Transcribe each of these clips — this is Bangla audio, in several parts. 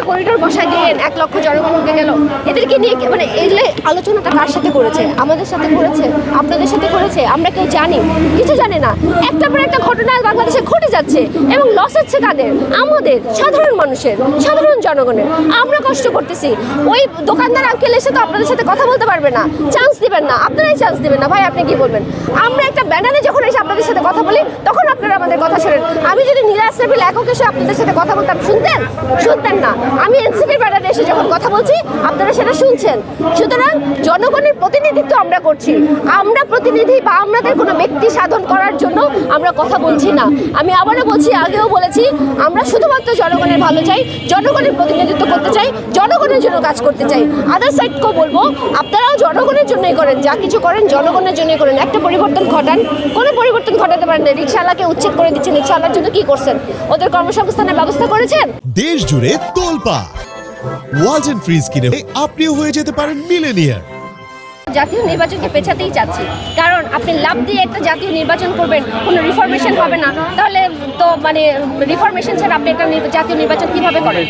করিডোর বসায় দিলেন, 1 লক্ষ জনগণ ঢুকে গেল, এদেরকে নিয়ে মানে এই যে আলোচনাটা কার সাথে করেছে? আমাদের সাথে করেছে, আপনাদের সাথে করেছে? আমরা কেউ জানি? কিছু জানি না। একটা পর একটা ঘটনা বাংলাদেশে ঘটে যাচ্ছে এবং লস হচ্ছে কাদের? আমাদের সাধারণ মানুষের, সাধারণ জনগণের। আমরা কষ্ট করতেছি। ওই দোকানদার আঙ্কেল এসে তো আপনাদের সাথে কথা বলতে পারবে না, চান্স দিবেন না, আপনারাই চান্স দিবেন না। ভাই আপনি কি বলবেন? আমরা একটা ব্যানারে যখন এসে আপনাদের সাথে কথা বলি তখন আপনারা আমাদের কথা শোনেন। আমি যদি নীলাজ সেবিল একক এসে আপনাদের সাথে কথা বলতাম, শুনতেন? শুনতেন না। আমি এনসিপির ব্যানারে এসে যখন কথা বলছি আপনারা সেটা শুনছেন। সুতরাং জনগণের প্রতিনিধিত্ব আমরা করছি। আমরা প্রতিনিধি বা আমাদের কোনো ব্যক্তি সাধন করার জন্য আমরা কথা বলছি না। আমি আবারও বলছি, আগেও বলেছি, আমরা শুধুমাত্র জনগণের ভালো চাই, জনগণের প্রতিনিধিত্ব করতে চাই, জনগণের জন্য কাজ করতে চাই। আদার সাইডকেও বলবো, আপনারাও জনগণের জন্যই করেন, যা কিছু করেন জনগণের জন্যই করেন। একটা পরিবর্তন ঘটান, কোনো পরিবর্তন ঘটাতে পারেন না। রিকশাওয়ালাকে উচ্ছেদ করে দিচ্ছেন, রিকশাওয়ালার জন্য কি করছেন? ওদের কর্মসংস্থানের ব্যবস্থা করেছেন? দেশ জুড়ে তোলপাড় ওয়ালটন ফ্রিজ কিনে আপনিও হয়ে যেতে পারেন মিলেনিয়ার। জাতীয় নির্বাচনকে পেছাতেই চাচ্ছি, কারণ আপনি লাভ দিয়ে একটা জাতীয় নির্বাচন করবেন, কোনো রিফরমেশন হবে না, তাহলে তো মানে রিফরমেশন ছাড়া আপনি একটা জাতীয় নির্বাচন কিভাবে করেন?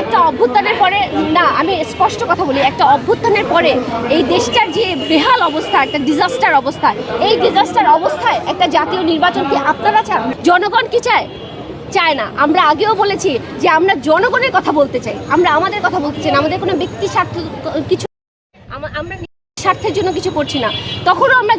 একটা অভ্যুত্থানের পরে, না আমি স্পষ্ট কথা বলি, একটা অভ্যুত্থানের পরে এই দেশটার যে বেহাল অবস্থা, একটা ডিজাস্টার অবস্থা, এই ডিজাস্টার অবস্থায় একটা জাতীয় নির্বাচন কি আপনারা চান? জনগণ কি চায়? চায় না। আমরা আগেও বলেছি যে আমরা জনগণের কথা বলতে চাই, আমরা আমাদের কথা বলতে চাই না, আমাদের কোনো ব্যক্তি স্বার্থ কিছু, আমরা স্বার্থের জন্য কিছু করছি না। তখনও আমরা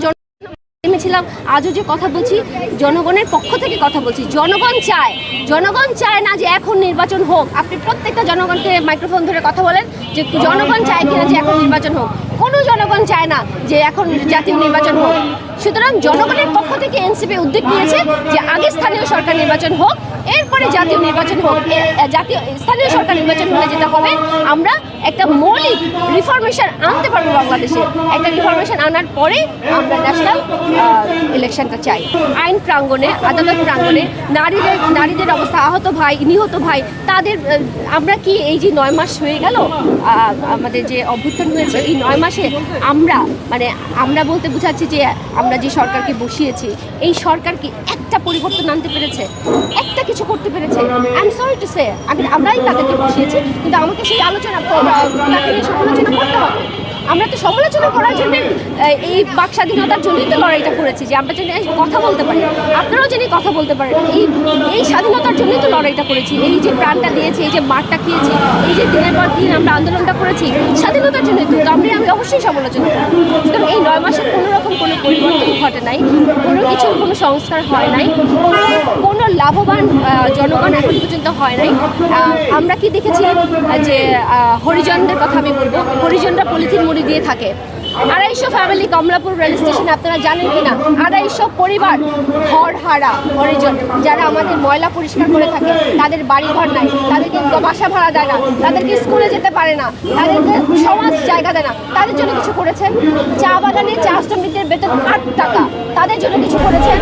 ছিলাম, আজও যে কথা বলছি জনগণের পক্ষ থেকে কথা বলছি। জনগণ চায় না যে এখন নির্বাচন হোক। আপনি প্রত্যেকটা জনগণকে মাইক্রোফোন ধরে কথা বলেন যে জনগণ চায় কিনা যে এখন নির্বাচন হোক। কোনো জনগণ চায় না যে এখন জাতীয় নির্বাচন হোক। সুতরাং জনগণের পক্ষ থেকে এনসিপি উদ্যোগ নিয়েছে যে আগে স্থানীয় সরকার নির্বাচন হোক, এরপরে জাতীয় নির্বাচন হোক। জাতীয় স্থানীয় সরকার নির্বাচন হলে যেটা হবে, আমরা একটা মৌলিক রিফরমেশন আনতে পারবো বাংলাদেশে। একটা রিফরমেশন আনার পরে আমরা ন্যাশনাল ইলেকশনটা চাই। আইন প্রাঙ্গণে, আদালত প্রাঙ্গণে নারীদের অবস্থা, আহত ভাই, নিহত ভাই, তাদের আমরা কি এই যে 9 মাস হয়ে গেল আমাদের যে অভ্যুত্থান হয়েছে, এই 9 মাসে আমরা বলতে বোঝাচ্ছি যে আমরা যে সরকারকে বসিয়েছি, এই সরকার কি একটা পরিবর্তন আনতে পেরেছে? একটা কিছু করতে পেরেছে? I am sorry to say, আমরাই তাদেরকে বসিয়েছি, কিন্তু আমাকে সেই আলোচনা তাকে নিয়ে সমালোচনা করতে হবে। আমরা তো সমালোচনা করার জন্য, এই বাক স্বাধীনতার জন্যই তো লড়াইটা করেছি, যে আমরা যেন কথা বলতে পারি, আপনারাও যেন কথা বলতে পারেন। এই স্বাধীনতার জন্যই তো লড়াইটা করেছি, এই যে প্রাণটা দিয়েছি, এই যে মারটা খেয়েছি, এই যে দিনের পর দিন আমরা আন্দোলনটা করেছি, স্বাধীনতার জন্যই তো। আমি অবশ্যই সমালোচনা করি। সুতরাং এই 9 মাসে কোনো রকম কোনো পরিবর্তন ঘটে নাই, কোনো কিছুর কোনো সংস্কার হয় নাই, কোনো লাভবান জনগণ এখন পর্যন্ত হয় নাই। আমরা কি দেখেছি যে হরিজনদের কথা আমি বলবো, হরিজনরা পলিথিন মুড়ি দিয়ে থাকে। 250 ফ্যামিলি কমলাপুর রেল স্টেশনে, আপনারা জানেন কিনা, 250 পরিবার ঘরহারা হরিজন, যারা আমাদের ময়লা পরিষ্কার করে থাকে, তাদের বাড়ি ঘর নাই, তাদেরকে বাসা ভাড়া দেয় না, তাদেরকে স্কুলে যেতে পারে না, তাদেরকে সমাজ জায়গা দেয় না। তাদের জন্য কিছু করেছেন? চা বাগানে চা শ্রমিকদের বেতন 8 টাকা, তাদের জন্য কিছু করেছেন?